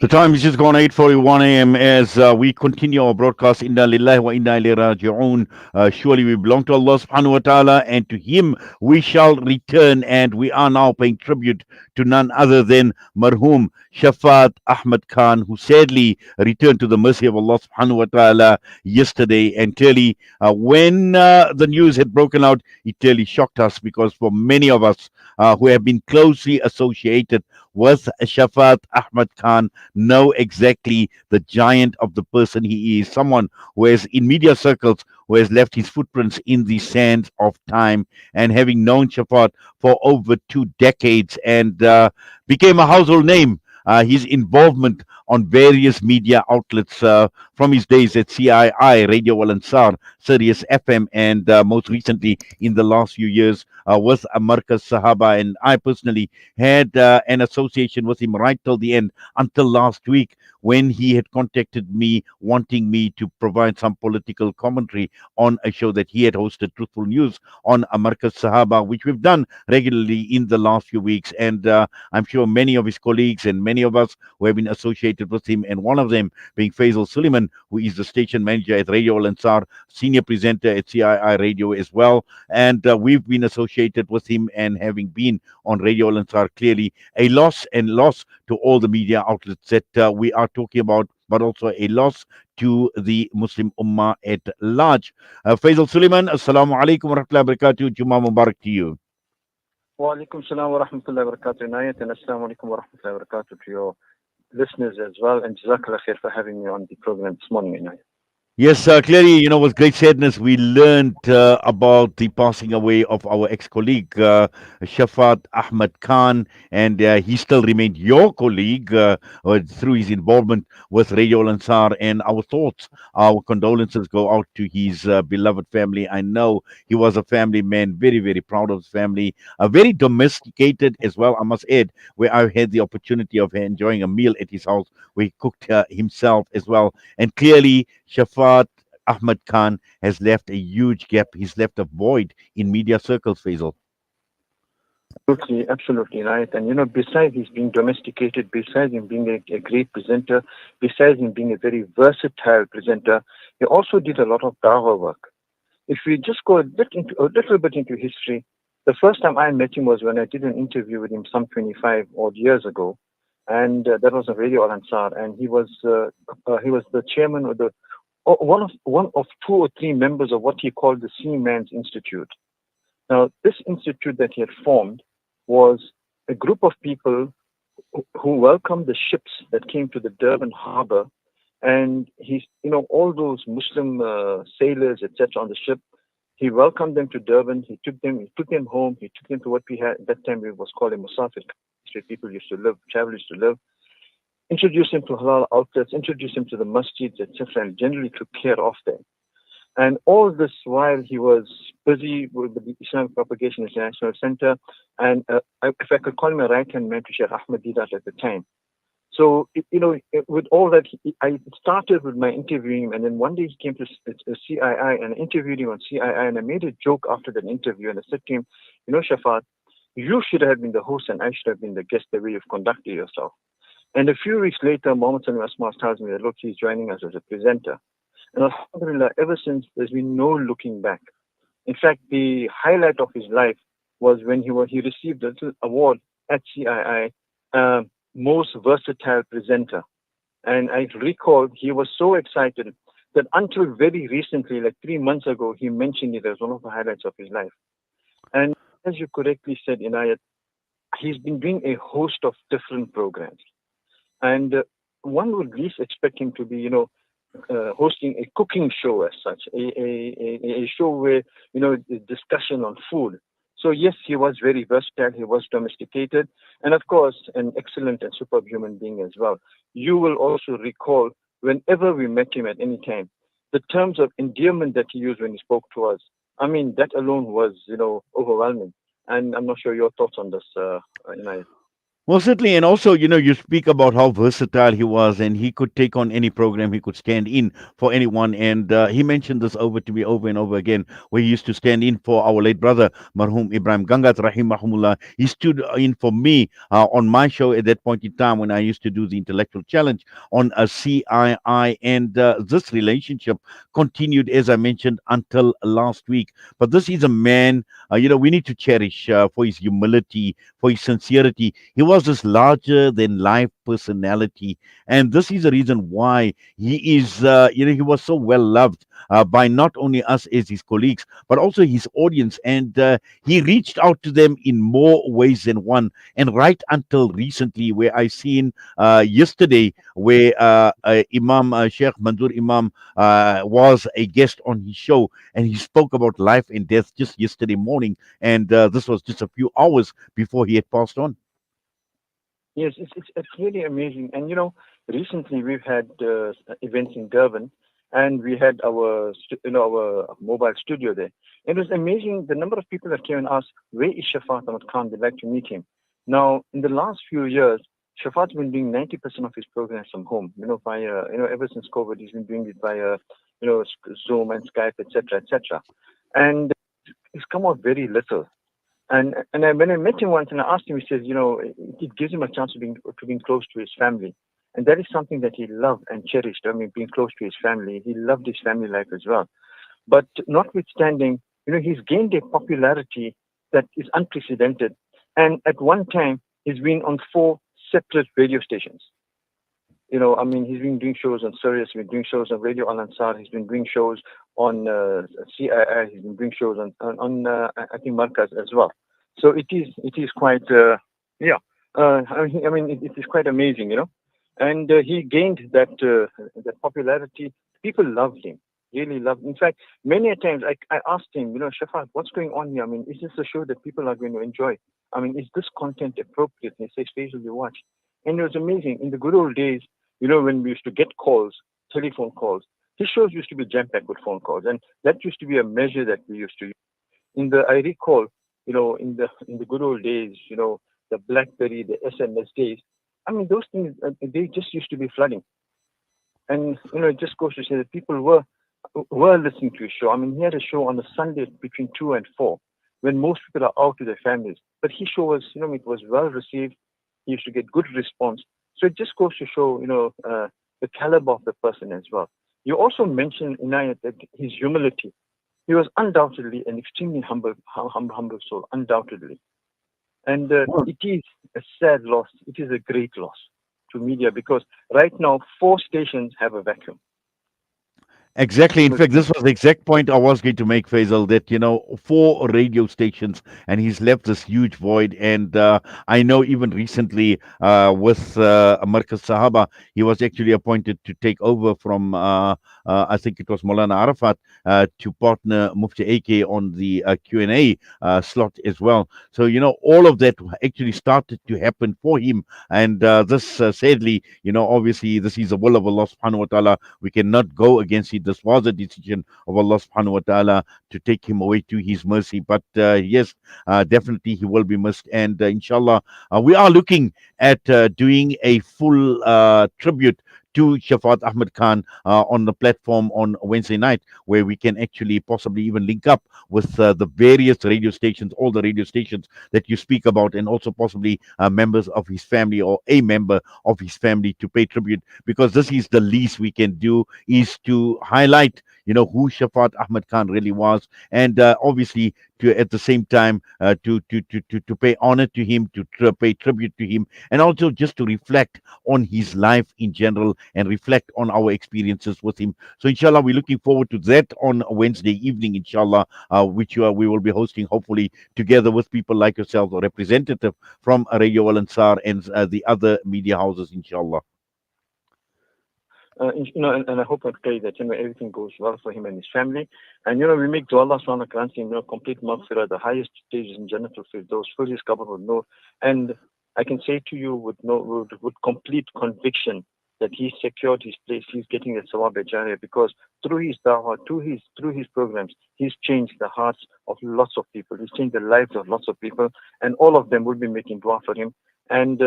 The time is just gone 8:41 a.m. as we continue our broadcast. Inna lillahi wa inna ilayhi raji'un. Surely we belong to Allah subhanahu wa ta'ala, and to Him we shall return. And we are now paying tribute to none other than Marhoom Shafa'at Ahmed Khan, who sadly returned to the mercy of Allah subhanahu wa ta'ala yesterday. And clearly, when the news had broken out, it clearly shocked us, because for many of us who have been closely associated with Shafa'at Ahmed Khan, know exactly the giant of the person he is. Someone who has, in media circles, who has left his footprints in the sands of time. And having known Shafat for over 2 decades, and became a household name. His involvement on various media outlets, from his days at CII, Radio Al Ansar, Sirius FM, and most recently in the last few years with Markaz Sahaba. And I personally had an association with him right till the end, until last week, when he had contacted me wanting me to provide some political commentary on a show that he had hosted, Truthful News, on Markaz Sahaba, which we've done regularly in the last few weeks. And I'm sure many of his colleagues and many of us who have been associated with him, and one of them being Faizal Suleman, who is the station manager at Radio Al Ansar, senior presenter at CII Radio as well. And we've been associated with him, and having been on Radio Al Ansar, clearly a loss, and loss to all the media outlets that we are talking about, but also a loss to the Muslim Ummah at large. Faizal Suleman, Assalamu alaikum wa rahmatullahi wa barakatuh. Jummah Mubarak to you. Wa alaikum salam wa rahmatullahi wa barakatuh, Inayat, and assalamu alaikum wa rahmatullahi wa barakatuh to your listeners as well. And jazakallah khair for having me on the program this morning, Inayat. Yes, clearly, with great sadness, we learned about the passing away of our ex-colleague, Shafat Ahmed Khan, and he still remained your colleague through his involvement with Radio Al Ansar. And our thoughts, our condolences go out to his beloved family. I know he was a family man, very, very proud of his family, very domesticated as well, I must add, where I had the opportunity of enjoying a meal at his house, where he cooked himself as well. And clearly, Shafat Ahmed Khan has left a huge gap. He's left a void in media circles, Faisal. Absolutely, absolutely right. And besides he's being domesticated, besides him being a great presenter, besides him being a very versatile presenter, he also did a lot of dawah work. If we just go a little bit into history, the first time I met him was when I did an interview with him some 25 odd years ago, and that was on Radio Al Ansar, and he was the chairman of the one of two or three members of what he called the Seaman's Institute. Now, this institute that he had formed was a group of people who welcomed the ships that came to the Durban harbor, and all those Muslim sailors, etc., on the ship. He welcomed them to Durban. He took them home. He took them to what we had at that time. It was called a musafir, where people used to live, travelers used to live. Introduced him to halal outlets, introduced him to the masjids, etc., and generally took care of them. And all this while he was busy with the Islamic Propagation International Center, and if I could call him a right-hand man to Sheikh Ahmed Didat at the time. So, with all that, I started with my interviewing him, and then one day he came to CII, and I interviewed him on CII, and I made a joke after that interview, and I said to him, Shafat, you should have been the host, and I should have been the guest, the way you've conducted yourself. And a few weeks later, Muhammad Salim Asmas tells me that, look, he's joining us as a presenter. And alhamdulillah, ever since, there's been no looking back. In fact, the highlight of his life was when he received a little award at CII, most versatile presenter. And I recall he was so excited that until very recently, like 3 months ago, he mentioned it as one of the highlights of his life. And as you correctly said, Inayat, he's been doing a host of different programs. And one would least expect him to be, hosting a cooking show as such, a show where, discussion on food. So yes, he was very versatile, he was domesticated, and of course, an excellent and superb human being as well. You will also recall, whenever we met him at any time, the terms of endearment that he used when he spoke to us, I mean, that alone was, overwhelming. And I'm not sure your thoughts on this, Inayat. Well, certainly, and also, you speak about how versatile he was, and he could take on any program. He could stand in for anyone, and he mentioned this over to me over and over again, where he used to stand in for our late brother, Marhoom Ibrahim Gangat Rahimahumullah. He stood in for me on my show at that point in time when I used to do the intellectual challenge on a CII, and this relationship continued, as I mentioned, until last week. But this is a man, we need to cherish for his humility, for his sincerity. He was this larger than life personality, and this is the reason why he is, he was so well loved by not only us as his colleagues, but also his audience. And he reached out to them in more ways than one. And right until recently, where I seen yesterday, where Imam Sheikh Manzoor Imam was a guest on his show, and he spoke about life and death just yesterday morning. And this was just a few hours before he had passed on. Yes, it's really amazing. And recently we've had events in Durban, and we had our mobile studio there. It was amazing the number of people that came and asked, "Where is Shafa'at Ahmed Khan? They'd like to meet him." Now, in the last few years, Shafa'at's been doing 90% of his programs from home. Via ever since COVID, he's been doing it via Zoom and Skype, etc., etc. And it's come out very little. When I met him once and I asked him, he says, it gives him a chance to being close to his family. And that is something that he loved and cherished. I mean, being close to his family. He loved his family life as well. But notwithstanding, he's gained a popularity that is unprecedented. And at one time, he's been on 4 separate radio stations. He's been doing shows on Sirius, he's been doing shows on Radio Al Ansaar, he's been doing shows on Cii, he's been doing shows on I think Markaz as well. So it is quite it is quite amazing, and he gained that popularity. People loved him, really loved him. In fact, many a times I asked him, Shafa'at, what's going on here? I mean, is this a show that people are going to enjoy? I mean, is this content appropriate? And he says, Faisal, you watch. And it was amazing. In the good old days, when we used to get calls, telephone calls, his shows used to be jam-packed with phone calls. And that used to be a measure that we used to use. I recall, in the good old days, the BlackBerry, the SMS days, I mean, those things, they just used to be flooding. And, it just goes to say that people were listening to his show. I mean, he had a show on a Sunday between 2 and 4, when most people are out with their families. But his show was, it was well received. He used to get good response. So it just goes to show, the caliber of the person as well. You also mentioned, Inayat, that his humility. He was undoubtedly an extremely humble soul, undoubtedly. And it is a sad loss. It is a great loss to media, because right now 4 stations have a vacuum. Exactly. In fact, this was the exact point I was going to make, Faisal, that, 4 radio stations, and he's left this huge void. And I know even recently with Markaz Sahaba, he was actually appointed to take over from, I think it was Maulana Arafat, to partner Mufti AK on the Q&A slot as well. So, all of that actually started to happen for him. And this, sadly, obviously, this is the will of Allah subhanahu wa ta'ala. We cannot go against it. This was a decision of Allah subhanahu wa ta'ala to take him away to his mercy. But yes, definitely he will be missed. And inshallah, we are looking at doing a full tribute to Shafa'at Ahmed Khan on the platform on Wednesday night, where we can actually possibly even link up with the various radio stations, all the radio stations that you speak about, and also possibly members of his family or a member of his family to pay tribute, because this is the least we can do, is to highlight, who Shafa'at Ahmed Khan really was, and obviously to at the same time to pay honor to him, to pay tribute to him, and also just to reflect on his life in general and reflect on our experiences with him. So inshallah, we're looking forward to that on Wednesday evening, inshallah, which we will be hosting, hopefully together with people like yourselves or representative from Radio Al Ansar and the other media houses, inshallah. And I hope and pray that everything goes well for him and his family. And we make dua Allah subhanahu wa ta'ala, complete maghfirah, the highest stages in Jannatul Firdaus, fill his qabr with nur. And I can say to you with complete conviction that he's secured his place, he's getting the sawab jariyah, because through his dawah, through his programs, he's changed the hearts of lots of people. He's changed the lives of lots of people, and all of them will be making dua for him. And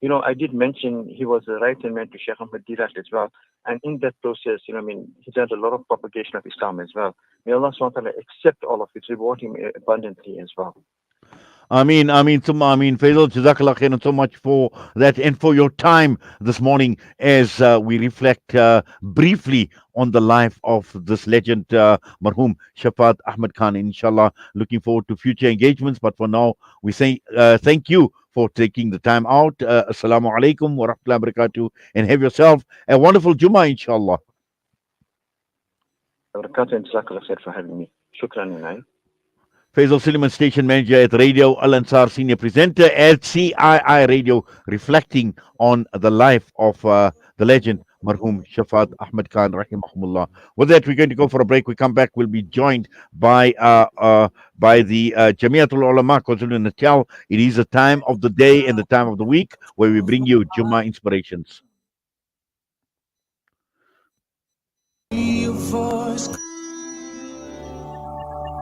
I did mention he was a right hand man to Sheikh Ahmed Dirat as well. And in that process, he did a lot of propagation of Islam as well. May Allah SWT accept all of it, reward him abundantly as well. Faisal, Jazakallah khairan so much for that and for your time this morning as we reflect briefly on the life of this legend, Marhoom Shafa'at Ahmed Khan. Inshallah, looking forward to future engagements. But for now, we say thank you for taking the time out. Assalamu alaikum wa rahmatullahi wa barakatuh. And have yourself a wonderful Jummah, inshallah. Barakatuh and Jazakallah khair for having me. Shukran, Inai. Faizal Suleman, station manager at Radio Al Ansar, senior presenter at Cii Radio, reflecting on the life of the legend Marhoom Shafa'at Ahmed Khan, rahimahumullah. With that, we're going to go for a break. We come back. We'll be joined by the Jamiatul Ulama KwaZulu Natal. It is the time of the day and the time of the week where we bring you Jummah inspirations. Your voice.